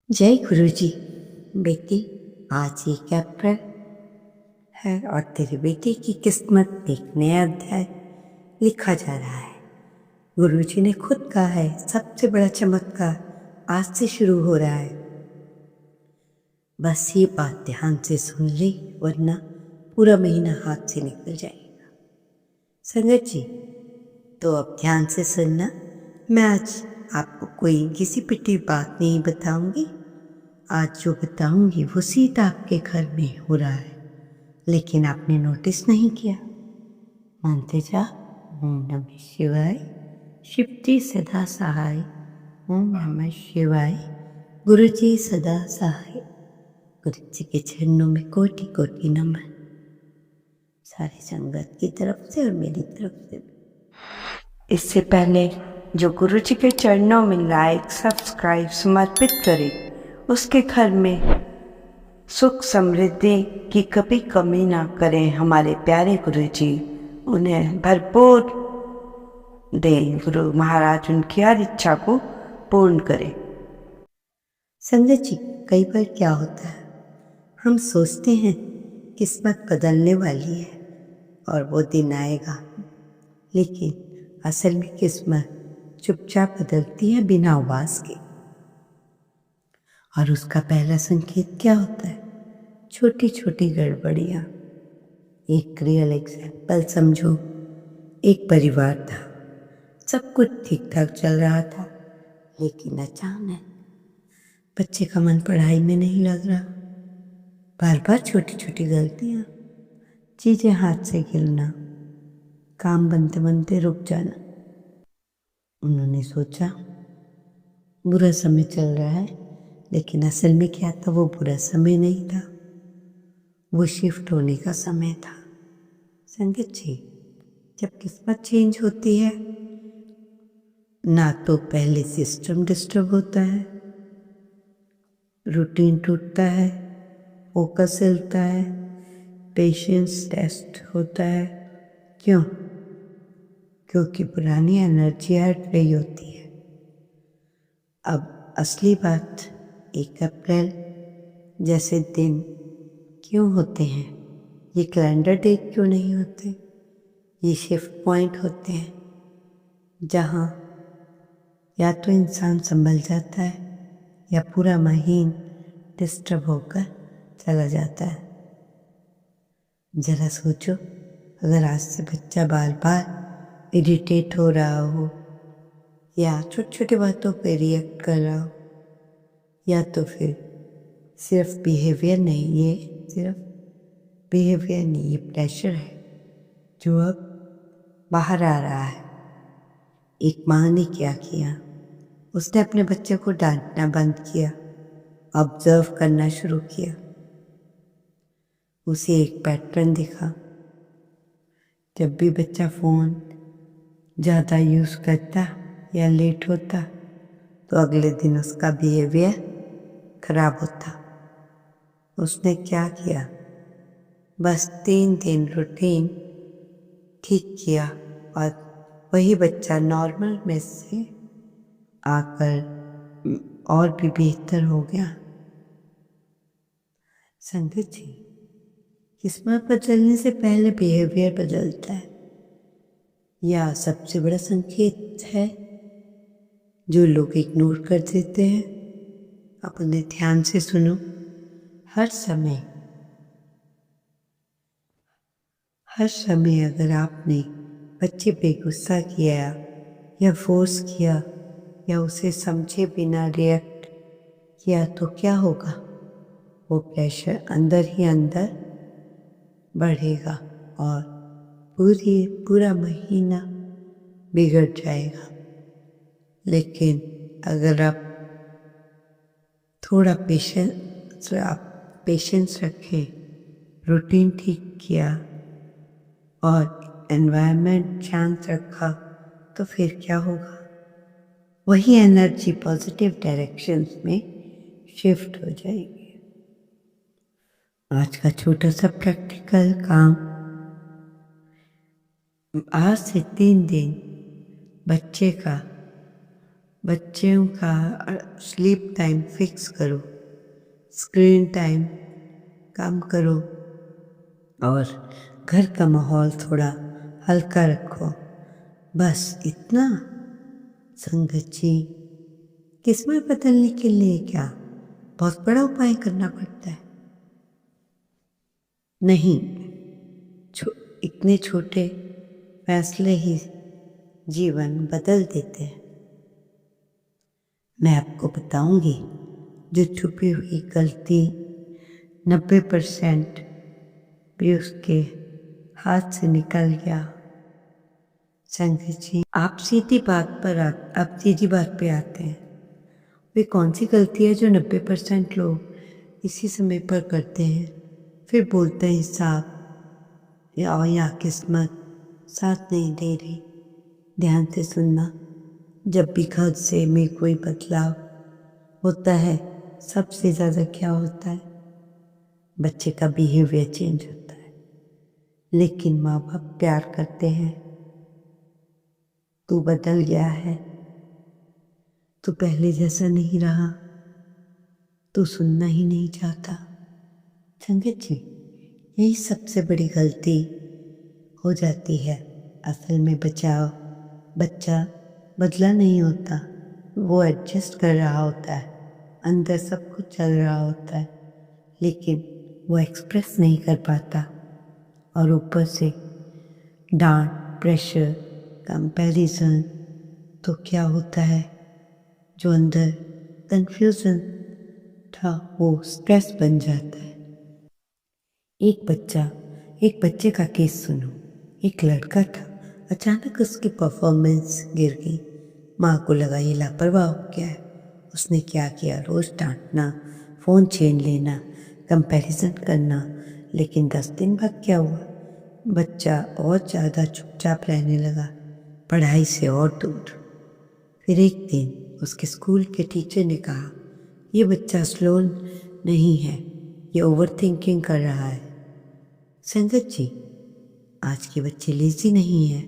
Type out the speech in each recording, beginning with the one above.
जय गुरुजी। बेटी, आज 1 अप्रैल है और तेरे बेटे की किस्मत एक नया अध्याय लिखा जा रहा है। गुरुजी ने खुद कहा है, सबसे बड़ा चमत्कार आज से शुरू हो रहा है। बस ये बात ध्यान से सुन ले, वरना पूरा महीना हाथ से निकल जाएगा। संगत जी, तो अब ध्यान से सुनना। मैं आज आपको कोई घिसी पिटी बात नहीं बताऊंगी। आज जो बताऊंगी वो सीधा आपके घर में हो रहा है, लेकिन आपने नोटिस नहीं किया। मानते जा। ओम नमः शिवाय। शिवजी सदा सहाय। ओम नमः शिवाय। गुरुजी सदा सहाय। गुरुजी के चरणों में कोटि कोटि नमन, सारी संगत की तरफ से और मेरी तरफ से। इससे पहले जो गुरुजी के चरणों में लाइक सब्सक्राइब समर्पित करे, उसके घर में सुख समृद्धि की कभी कमी ना करें हमारे प्यारे गुरुजी। उन्हें भरपूर दें गुरु महाराज, उनकी हर इच्छा को पूर्ण करें। संगत जी, कई बार क्या होता है, हम सोचते हैं किस्मत बदलने वाली है और वो दिन आएगा, लेकिन असल में किस्मत चुपचाप बदलती है बिना आवाज के। और उसका पहला संकेत क्या होता है? छोटी छोटी गड़बड़ियां। एक रियल एग्जाम्पल समझो। एक परिवार था, सब कुछ ठीक ठाक चल रहा था, लेकिन अचानक बच्चे का मन पढ़ाई में नहीं लग रहा। बार बार छोटी छोटी गलतियां, चीजें हाथ से गिरना, काम बनते बनते रुक जाना। उन्होंने सोचा बुरा समय चल रहा है, लेकिन असल में क्या था, वो बुरा समय नहीं था, वो शिफ्ट होने का समय था। संगत जी, जब किस्मत चेंज होती है ना, तो पहले सिस्टम डिस्टर्ब होता है, रूटीन टूटता है, फोकस हिलता है, पेशेंस टेस्ट होता है। क्यों? क्योंकि पुरानी एनर्जी हट रही होती है। अब असली बात, 1 अप्रैल जैसे दिन क्यों होते हैं? ये कैलेंडर डेट क्यों नहीं होते? ये शिफ्ट पॉइंट होते हैं, जहाँ या तो इंसान संभल जाता है या पूरा महीना डिस्टर्ब होकर चला जाता है। जरा सोचो, अगर आज से बच्चा बार बार इरिटेट हो रहा हो, या छोटी छोटी बातों पे रिएक्ट कर रहा हो, या तो फिर सिर्फ बिहेवियर नहीं, ये सिर्फ बिहेवियर नहीं, ये प्रेशर है जो अब बाहर आ रहा है। एक माँ ने क्या किया, उसने अपने बच्चे को डांटना बंद किया, ऑब्जर्व करना शुरू किया। उसे एक पैटर्न दिखा, जब भी बच्चा फ़ोन ज़्यादा यूज़ करता या लेट होता, तो अगले दिन उसका बिहेवियर खराब होता। उसने क्या किया, बस 3 दिन रूटीन ठीक किया और वही बच्चा नॉर्मल में से आकर और भी बेहतर हो गया। संगत जी, किस्मत बदलने से पहले बिहेवियर बदलता है। यह सबसे बड़ा संकेत है जो लोग इग्नोर कर देते हैं। अब उन्हें ध्यान से सुनो। हर समय अगर आपने बच्चे पे गुस्सा किया या फोर्स किया या उसे समझे बिना रिएक्ट किया, तो क्या होगा? वो प्रेशर अंदर ही अंदर बढ़ेगा और पूरा महीना बिगड़ जाएगा। लेकिन अगर आप थोड़ा पेशेंस रखें, रूटीन ठीक किया और एनवायरनमेंट शांत रखा, तो फिर क्या होगा? वही एनर्जी पॉजिटिव डायरेक्शंस में शिफ्ट हो जाएगी। आज का छोटा सा प्रैक्टिकल काम, आज से 3 दिन बच्चे का बच्चों का स्लीप टाइम फिक्स करो, स्क्रीन टाइम कम करो और घर का माहौल थोड़ा हल्का रखो। बस इतना। संगत जी, किस्मत बदलने के लिए क्या बहुत बड़ा उपाय करना पड़ता है? नहीं, इतने छोटे फैसले ही जीवन बदल देते हैं। मैं आपको बताऊंगी जो छुपी हुई गलती 90% भी उसके हाथ से निकल गया। संगत जी, आप सीधी बात पे आते हैं। वे कौन सी गलती है जो 90% लोग इसी समय पर करते हैं, फिर बोलते हैं साहब या किस्मत साथ नहीं दे रही। ध्यान से सुनना, जब भी घर से में कोई बदलाव होता है, सबसे ज़्यादा क्या होता है? बच्चे का बिहेवियर चेंज होता है। लेकिन माँ बाप प्यार करते हैं। तू बदल गया है, तू पहले जैसा नहीं रहा, तू सुनना ही नहीं चाहता। संगत जी, यही सबसे बड़ी गलती हो जाती है। असल में बच्चा बदला नहीं होता, वो एडजस्ट कर रहा होता है। अंदर सब कुछ चल रहा होता है, लेकिन वो एक्सप्रेस नहीं कर पाता। और ऊपर से डांट, प्रेशर, कंपैरिजन, तो क्या होता है? जो अंदर कंफ्यूजन था वो स्ट्रेस बन जाता है। एक बच्चे का केस सुनो। एक लड़का था, अचानक उसकी परफॉर्मेंस गिर गई। माँ को लगा ये लापरवाह हो गया है। उसने क्या किया? रोज डांटना, फ़ोन छीन लेना, कंपैरिजन करना। लेकिन 10 दिन बाद क्या हुआ? बच्चा और ज़्यादा चुपचाप रहने लगा, पढ़ाई से और दूर। फिर एक दिन उसके स्कूल के टीचर ने कहा, ये बच्चा स्लो नहीं है, ये ओवर थिंकिंग कर रहा है। संगत जी, आज के बच्चे लेजी नहीं हैं,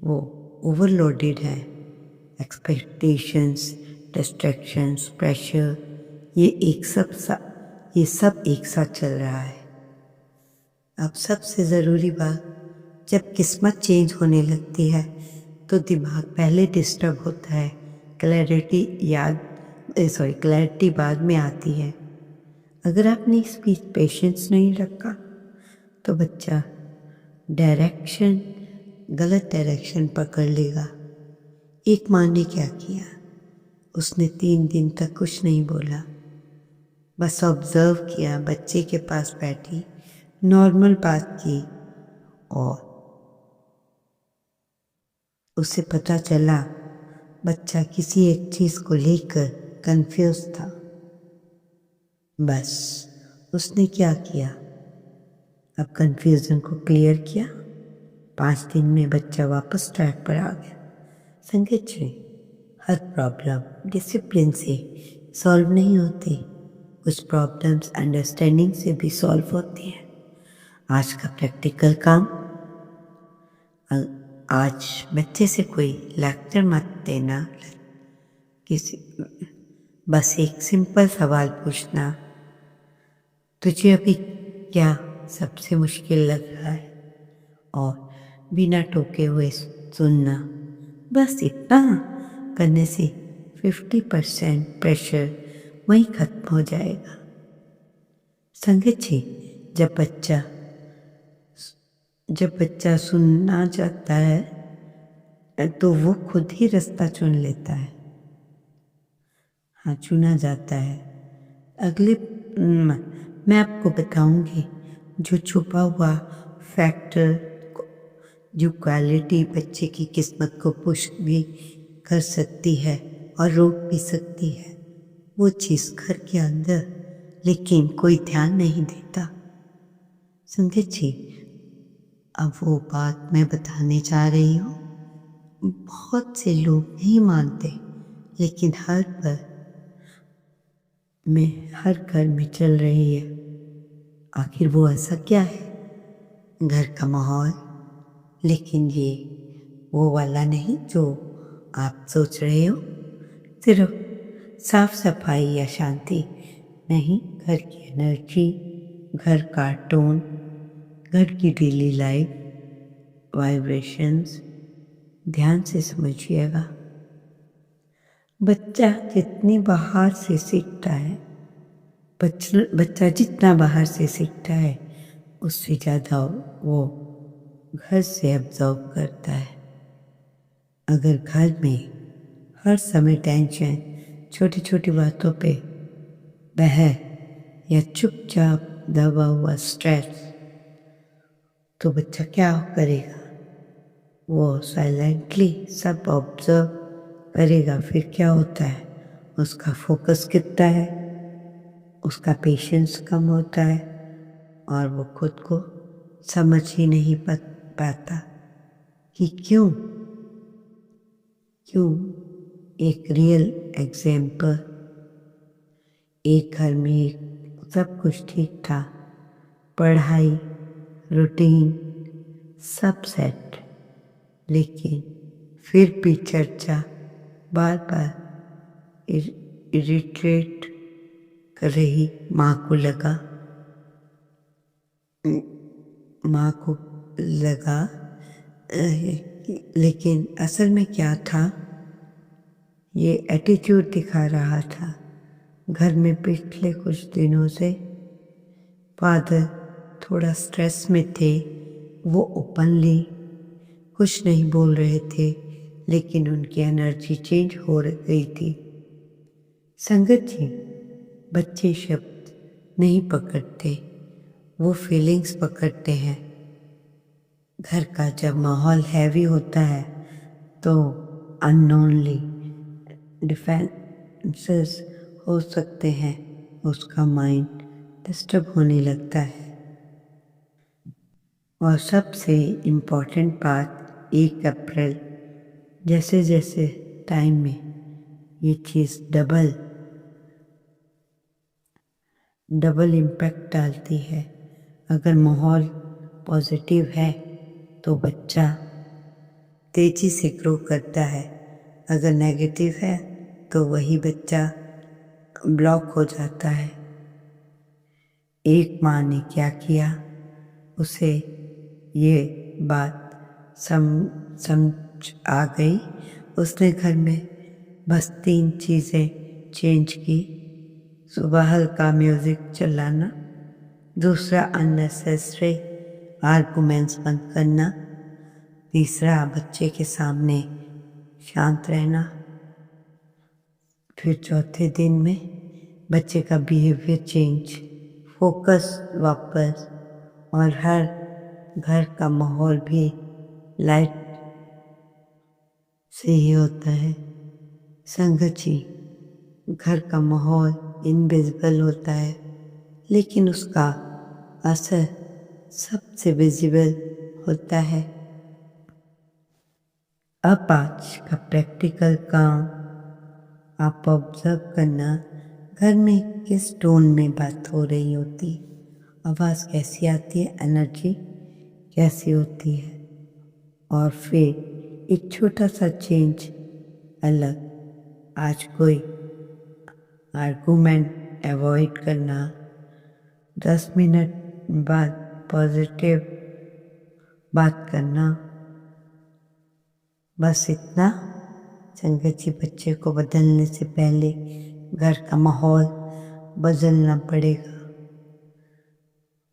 वो ओवरलोडेड है। एक्सपेक्टेशंस, डिस्ट्रैक्शंस, प्रेशर, ये सब एक साथ चल रहा है। अब सबसे ज़रूरी बात, जब किस्मत चेंज होने लगती है तो दिमाग पहले डिस्टर्ब होता है। क्लैरिटी बाद में आती है। अगर आपने इस बीच पेशेंस नहीं रखा तो बच्चा गलत डायरेक्शन पकड़ लेगा। एक माँ ने क्या किया? उसने 3 दिन तक कुछ नहीं बोला, बस ऑब्जर्व किया। बच्चे के पास बैठी, नॉर्मल बात की और उसे पता चला बच्चा किसी एक चीज़ को लेकर कंफ्यूज था। बस उसने क्या किया? अब कंफ्यूजन को क्लियर किया। 5 दिन में बच्चा वापस ट्रैक पर आ गया। संगत जी, हर प्रॉब्लम डिसिप्लिन से सॉल्व नहीं होती। कुछ प्रॉब्लम्स अंडरस्टैंडिंग से भी सॉल्व होती हैं। आज का प्रैक्टिकल काम, आज बच्चे से कोई लेक्चर मत देना। बस एक सिंपल सवाल पूछना, तुझे अभी क्या सबसे मुश्किल लग रहा है? और बिना टोके हुए सुनना। बस इतना करने से 50% प्रेशर वहीं खत्म हो जाएगा। संगत जी, जब बच्चा सुनना चाहता है तो वो खुद ही रास्ता चुन लेता है। हाँ, चुना जाता है। मैं आपको बताऊंगी जो छुपा हुआ फैक्टर, जो क्वालिटी बच्चे की किस्मत को पुश भी कर सकती है और रोक भी सकती है। वो चीज़ घर के अंदर, लेकिन कोई ध्यान नहीं देता। संगत जी, अब वो बात मैं बताने जा रही हूँ, बहुत से लोग नहीं मानते, लेकिन हर घर में चल रही है। आखिर वो ऐसा क्या है? घर का माहौल। लेकिन ये वो वाला नहीं जो आप सोच रहे हो। सिर्फ साफ सफाई या शांति नहीं, घर की एनर्जी, घर का टोन, घर की डेली लाइफ, वाइब्रेशंस ध्यान से समझिएगा। बच्चा जितनी बाहर से सीखता है, बच्चा जितना बाहर से सीखता है उससे ज़्यादा वो घर से ऑब्जर्व करता है। अगर घर में हर समय टेंशन, छोटी छोटी बातों पे बहस या चुपचाप दबा हुआ स्ट्रेस, तो बच्चा क्या करेगा? वो साइलेंटली सब ऑब्जर्व करेगा। फिर क्या होता है? उसका फोकस गिरता है, उसका पेशेंस कम होता है और वो खुद को समझ ही नहीं पाता कि क्यों। एक रियल एग्जाम्पल, एक घर में सब कुछ ठीक था, पढ़ाई, रूटीन सब सेट, लेकिन फिर भी चर्चा बार बार इरिटेट कर रही। माँ को लगा लेकिन असल में क्या था? ये एटीट्यूड दिखा रहा था। घर में पिछले कुछ दिनों से फादर थोड़ा स्ट्रेस में थे। वो ओपनली कुछ नहीं बोल रहे थे, लेकिन उनकी एनर्जी चेंज हो गई थी। संगत जी, बच्चे शब्द नहीं पकड़ते, वो फीलिंग्स पकड़ते हैं। घर का जब माहौल हैवी होता है तो अननोनली डिफेंसेस हो सकते हैं, उसका माइंड डिस्टर्ब होने लगता है। और सबसे इम्पोर्टेंट बात, 1 अप्रैल जैसे जैसे टाइम में ये चीज़ डबल इम्पैक्ट डालती है। अगर माहौल पॉजिटिव है तो बच्चा तेजी से ग्रो करता है, अगर नेगेटिव है तो वही बच्चा ब्लॉक हो जाता है। एक माँ ने क्या किया, उसे ये बात समझ आ गई। उसने घर में बस 3 चीज़ें चेंज की। सुबह हल्का म्यूज़िक चलाना, दूसरा अननेसेसरी आर्गुमेंट्स बंद करना, तीसरा बच्चे के सामने शांत रहना। फिर चौथे दिन में बच्चे का बिहेवियर चेंज, फोकस वापस, और हर घर का माहौल भी लाइट से ही होता है। संगत जी, घर का माहौल इनविजिबल होता है, लेकिन उसका असर सबसे विजिबल होता है। अब आज का प्रैक्टिकल काम आप ऑब्जर्व करना, घर में किस टोन में बात हो रही होती, आवाज़ कैसी आती है, एनर्जी कैसी होती है, और फिर एक छोटा सा चेंज अलग। आज कोई आर्गुमेंट अवॉइड करना, 10 मिनट बाद पॉजिटिव बात करना, बस इतना। संगत जी, बच्चे को बदलने से पहले घर का माहौल बदलना पड़ेगा।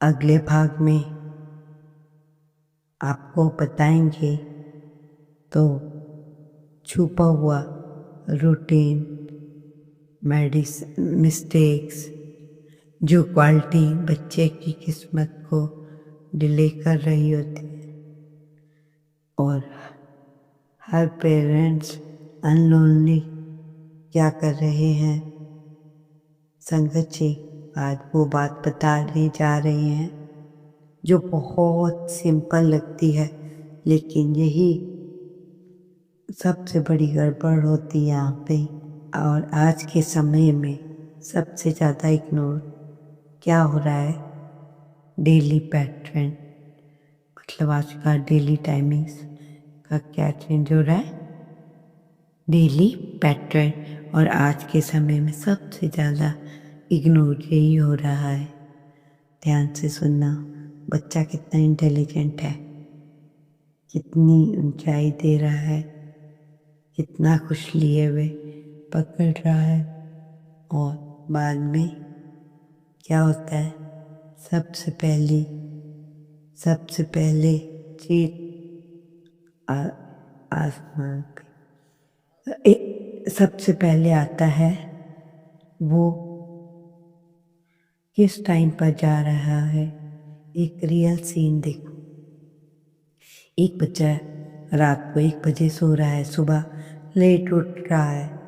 अगले भाग में आपको बताएंगे तो छुपा हुआ रूटीन, मिस्टेक्स, जो क्वालिटी बच्चे की किस्मत को डिले कर रही होती है, और हर पेरेंट्स अनलोनली क्या कर रहे हैं। संगत जी, आज वो बात बताने जा रहे हैं जो बहुत सिंपल लगती है, लेकिन यही सबसे बड़ी गड़बड़ होती है यहाँ पे। और आज के समय में सबसे ज़्यादा इग्नोर क्या हो रहा है? डेली पैटर्न, मतलब आज का डेली टाइमिंग्स का क्या चेंज हो रहा है? डेली पैटर्न, और आज के समय में सबसे ज़्यादा इग्नोर यही हो रहा है। ध्यान से सुनना, बच्चा कितना इंटेलिजेंट है, कितनी ऊंचाई दे रहा है, कितना कुछ लिए हुए पकड़ रहा है, और बाद में क्या होता है, सबसे पहले चीज आसमान पे सबसे पहले आता है वो किस टाइम पर जा रहा है। एक रियल सीन देखो, एक बच्चा रात को 1 बजे सो रहा है, सुबह लेट उठ रहा है,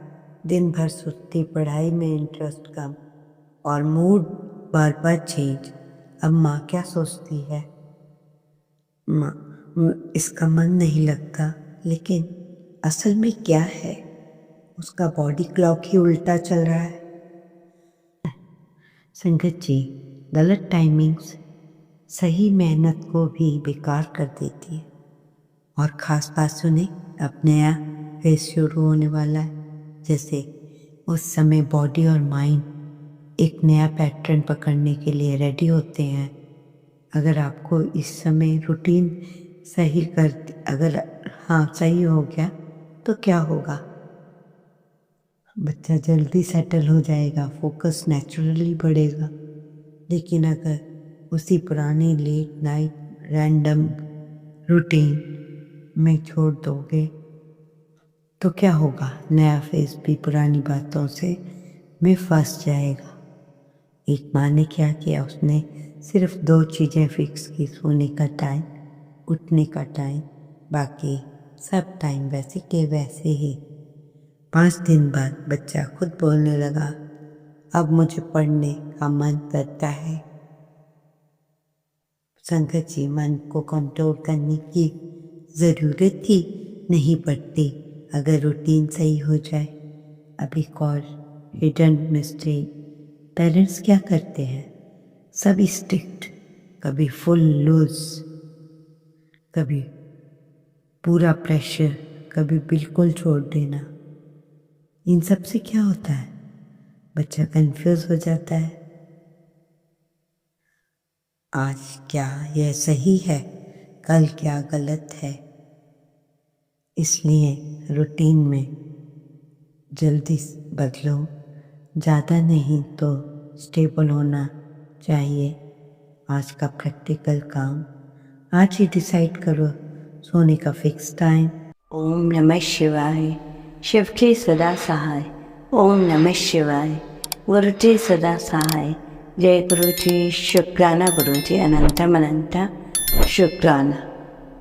दिन भर सुस्ती, पढ़ाई में इंटरेस्ट कम और मूड बार बार चेंज। अब माँ क्या सोचती है, माँ इसका मन नहीं लगता, लेकिन असल में क्या है, उसका बॉडी क्लॉक ही उल्टा चल रहा है। संगत जी, गलत टाइमिंग्स सही मेहनत को भी बेकार कर देती है। और ख़ास बात सुने, अब नया फेज शुरू होने वाला है, जैसे उस समय बॉडी और माइंड एक नया पैटर्न पकड़ने के लिए रेडी होते हैं। अगर आपको इस समय रूटीन सही सही हो गया तो क्या होगा, बच्चा जल्दी सेटल हो जाएगा, फोकस नेचुरली बढ़ेगा। लेकिन अगर उसी पुरानी लेट नाइट रैंडम रूटीन में छोड़ दोगे तो क्या होगा, नया फेस भी पुरानी बातों से में फंस जाएगा। एक माँ ने क्या किया, उसने सिर्फ 2 चीज़ें फिक्स की, सोने का टाइम, उठने का टाइम, बाकी सब टाइम वैसे के वैसे ही। 5 दिन बाद बच्चा खुद बोलने लगा, अब मुझे पढ़ने का मन करता है। संगत जी, मन को कंट्रोल करने की ज़रूरत ही नहीं पड़ती अगर रूटीन सही हो जाए। अब एक और हिडन मिस्टेक, पेरेंट्स क्या करते हैं, सभी स्ट्रिक्ट, कभी फुल लूज, कभी पूरा प्रेशर, कभी बिल्कुल छोड़ देना। इन सब से क्या होता है, बच्चा कंफ्यूज हो जाता है, आज क्या यह सही है, कल क्या गलत है। इसलिए रूटीन में जल्दी बदलो, ज़्यादा नहीं तो स्टेबल होना चाहिए। आज का प्रैक्टिकल काम आज ही डिसाइड करो, सोने का फिक्स टाइम। ओम नमः शिवाय। शिव के सदा सहाय। ओम नमः शिवाय। गुरु जी सदा सहाय। जय गुरु जी। शुक्राना गुरु जी, अनंतम अनंत शुक्राना।